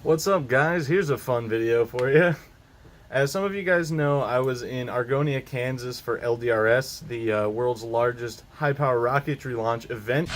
What's up, guys? Here's a fun video for you. As some of you guys know, I was in Argonia, Kansas for LDRS, the world's largest high-power rocketry launch event.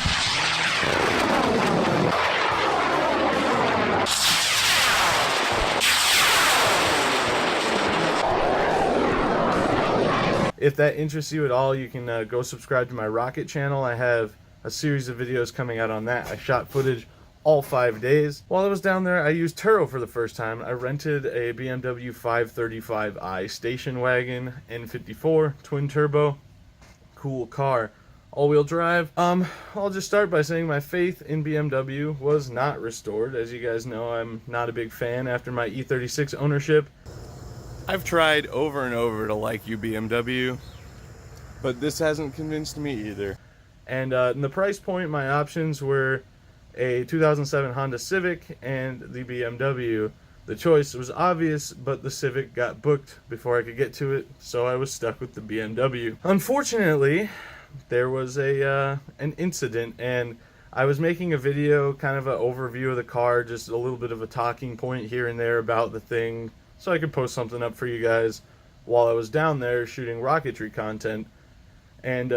If that interests you at all, you can go subscribe to my rocket channel. I have a series of videos coming out on that. I shot footage all 5 days. While I was down there, I used Turo for the first time. I rented a BMW 535i station wagon, N54, twin turbo, cool car, all-wheel drive. I'll just start by saying my faith in BMW was not restored. As you guys know, I'm not a big fan after my E36 ownership. I've tried over and over to like you, BMW, but this hasn't convinced me either. And in the price point, my options were a 2007 Honda Civic and the BMW. The choice was obvious, but the Civic got booked before I could get to it, so I was stuck with the BMW. Unfortunately, there was an incident, and I was making a video, kind of an overview of the car, just a little bit of a talking point here and there about the thing, so I could post something up for you guys while I was down there shooting rocketry content. And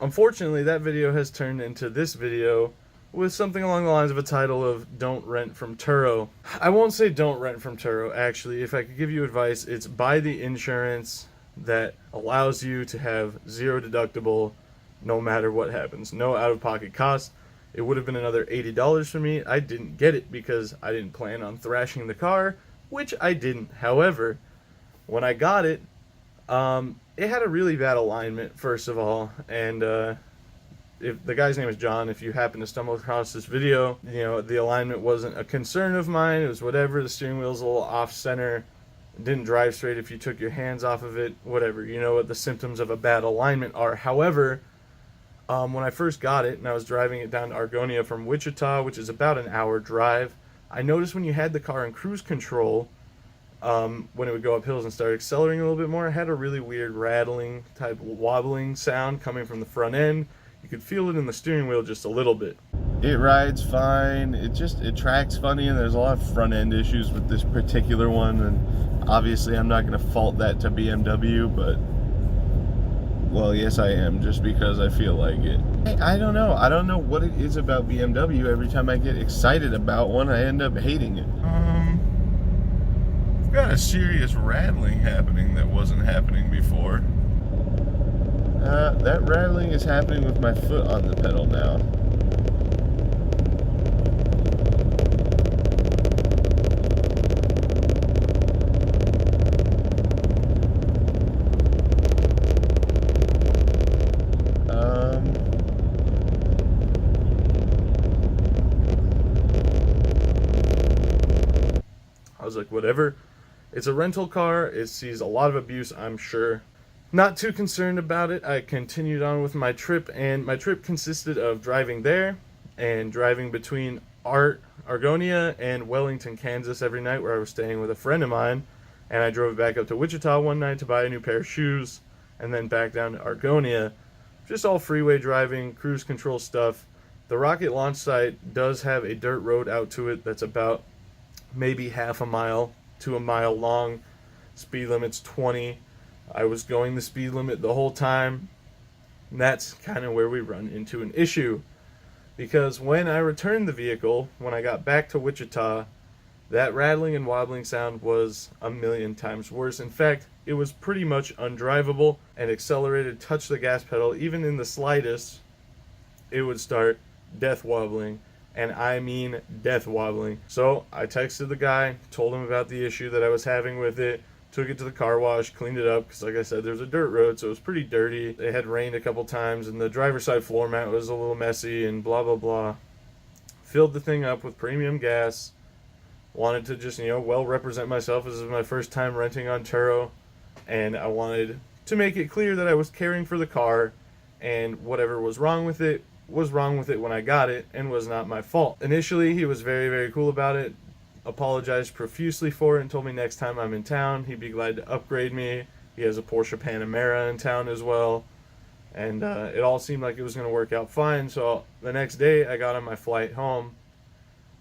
unfortunately, that video has turned into this video with something along the lines of a title of "Don't Rent from Turo." I won't say don't rent from Turo, actually. If I could give you advice, it's buy the insurance that allows you to have zero deductible no matter what happens. No out-of-pocket costs. It would have been another $80 for me. I didn't get it because I didn't plan on thrashing the car, which I didn't. However, when I got it, it had a really bad alignment, first of all, and if the guy's name is John, if you happen to stumble across this video, you know, the alignment wasn't a concern of mine. It was whatever. The steering wheel's a little off-center. It didn't drive straight if you took your hands off of it. Whatever. You know what the symptoms of a bad alignment are. However, when I first got it and I was driving it down to Argonia from Wichita, which is about an hour drive, I noticed when you had the car in cruise control, when it would go up hills and start accelerating a little bit more, it had a really weird rattling type wobbling sound coming from the front end. You could feel it in the steering wheel just a little bit. It rides fine. It tracks funny, and there's a lot of front end issues with this particular one, and obviously I'm not going to fault that to BMW, but well, yes I am, just because I feel like it. I don't know. I don't know what it is about BMW. Every time I get excited about one, I end up hating it. I've got a serious rattling happening that wasn't happening before. That rattling is happening with my foot on the pedal now. I was like, whatever. It's a rental car. It sees a lot of abuse, I'm sure. Not too concerned about it. I continued on with my trip, and my trip consisted of driving there and driving between Argonia and Wellington, Kansas every night, where I was staying with a friend of mine, and I drove back up to Wichita one night to buy a new pair of shoes, and then back down to Argonia. Just all freeway driving, cruise control stuff. The rocket launch site does have a dirt road out to it that's about maybe half a mile to a mile long. Speed limit's 20. I was going the speed limit the whole time. And that's kind of where we run into an issue. Because when I returned the vehicle, when I got back to Wichita, that rattling and wobbling sound was a million times worse. In fact, it was pretty much undrivable, and accelerated, touch the gas pedal, even in the slightest, it would start death wobbling. And I mean death wobbling. So I texted the guy, told him about the issue that I was having with it, took it to the car wash, cleaned it up, because like I said, there's a dirt road, so it was pretty dirty. It had rained a couple times, and the driver's side floor mat was a little messy, and blah, blah, blah. Filled the thing up with premium gas. Wanted to just, well represent myself, as this was my first time renting on Turo, and I wanted to make it clear that I was caring for the car, and whatever was wrong with it when I got it, and was not my fault. Initially, he was very, very cool about it. Apologized profusely for it and told me next time I'm in town he'd be glad to upgrade me. He has a Porsche Panamera in town as well, and it all seemed like it was going to work out fine. So the next day I got on my flight home,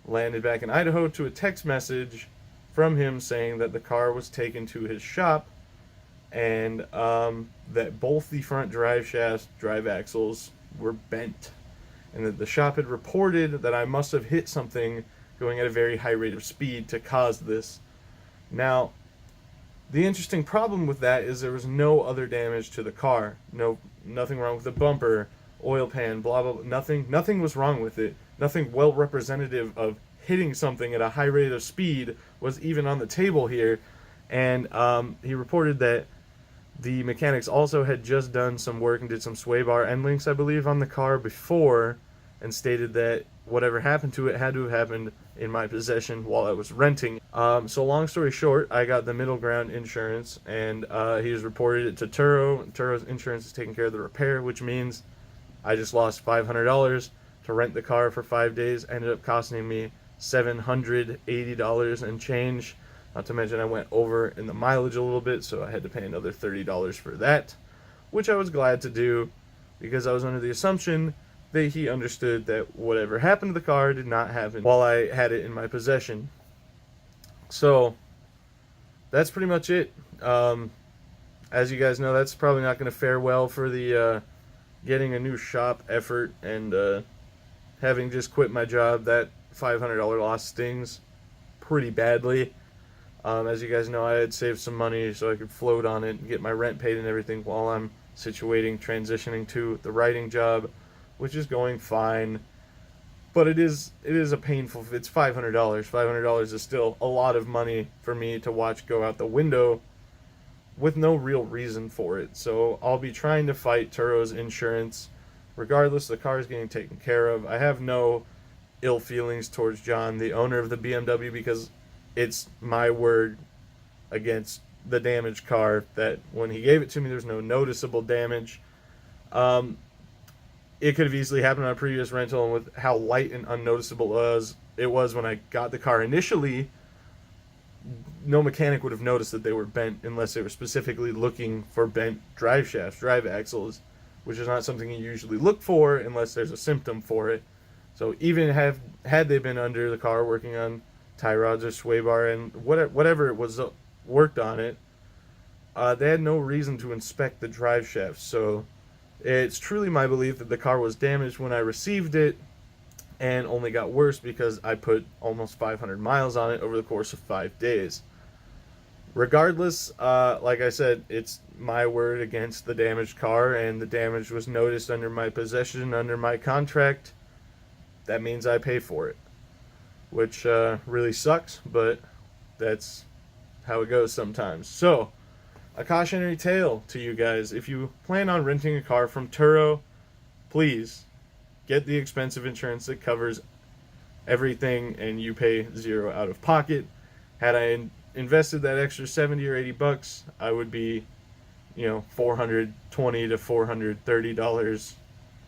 landed back in Idaho to a text message from him saying that the car was taken to his shop and that both the front drive shafts, drive axles were bent, and that the shop had reported that I must have hit something going at a very high rate of speed to cause this. Now, the interesting problem with that is there was no other damage to the car. Nothing wrong with the bumper, oil pan, blah, blah, blah. Nothing was wrong with it. Nothing well representative of hitting something at a high rate of speed was even on the table here. And he reported that the mechanics also had just done some work and did some sway bar end links, I believe, on the car before, and stated that whatever happened to it had to have happened in my possession while I was renting. So long story short, I got the middle ground insurance, and he has reported it to Turo. Turo's insurance is taking care of the repair, which means I just lost $500 to rent the car for 5 days. Ended up costing me $780 and change. Not to mention I went over in the mileage a little bit, so I had to pay another $30 for that, which I was glad to do because I was under the assumption that he understood that whatever happened to the car did not happen while I had it in my possession. So that's pretty much it. As you guys know, that's probably not going to fare well for the getting a new shop effort, and having just quit my job, that $500 loss stings pretty badly. As you guys know, I had saved some money so I could float on it and get my rent paid and everything while I'm transitioning to the writing job, which is going fine. But it is a painful, it's $500. $500 is still a lot of money for me to watch go out the window with no real reason for it. So I'll be trying to fight Turo's insurance. Regardless, the car is getting taken care of. I have no ill feelings towards John, the owner of the BMW, because it's my word against the damaged car that when he gave it to me, there's no noticeable damage. It could have easily happened on a previous rental, and with how light and unnoticeable it was when I got the car initially, no mechanic would have noticed that they were bent unless they were specifically looking for bent drive shafts, drive axles, which is not something you usually look for unless there's a symptom for it. So even had they been under the car working on tie rods or sway bar and whatever it was worked on it, they had no reason to inspect the drive shafts. So it's truly my belief that the car was damaged when I received it and only got worse because I put almost 500 miles on it over the course of 5 days. Regardless, like I said, it's my word against the damaged car, and the damage was noticed under my possession, under my contract. That means I pay for it, which really sucks, but that's how it goes sometimes. So, a cautionary tale to you guys. If you plan on renting a car from Turo, please get the expensive insurance that covers everything and you pay zero out of pocket. Had I invested that extra 70 or 80 bucks, I would be, $420 to $430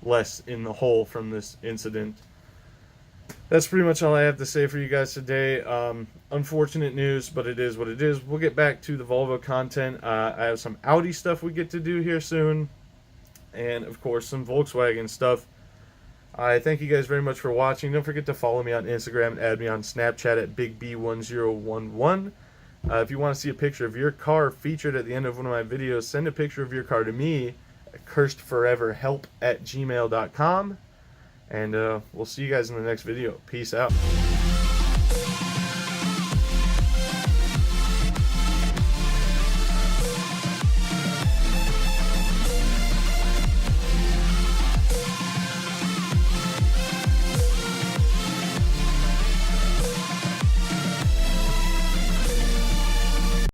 less in the hole from this incident. That's pretty much all I have to say for you guys today. Unfortunate news, but it is what it is. We'll get back to the Volvo content. I have some Audi stuff we get to do here soon, and of course some Volkswagen stuff. I thank you guys very much for watching. Don't forget to follow me on Instagram and add me on Snapchat at BigB1011. If you want to see a picture of your car featured at the end of one of my videos, send a picture of your car to me at cursedforeverhelp@gmail.com. And we'll see you guys in the next video. Peace out.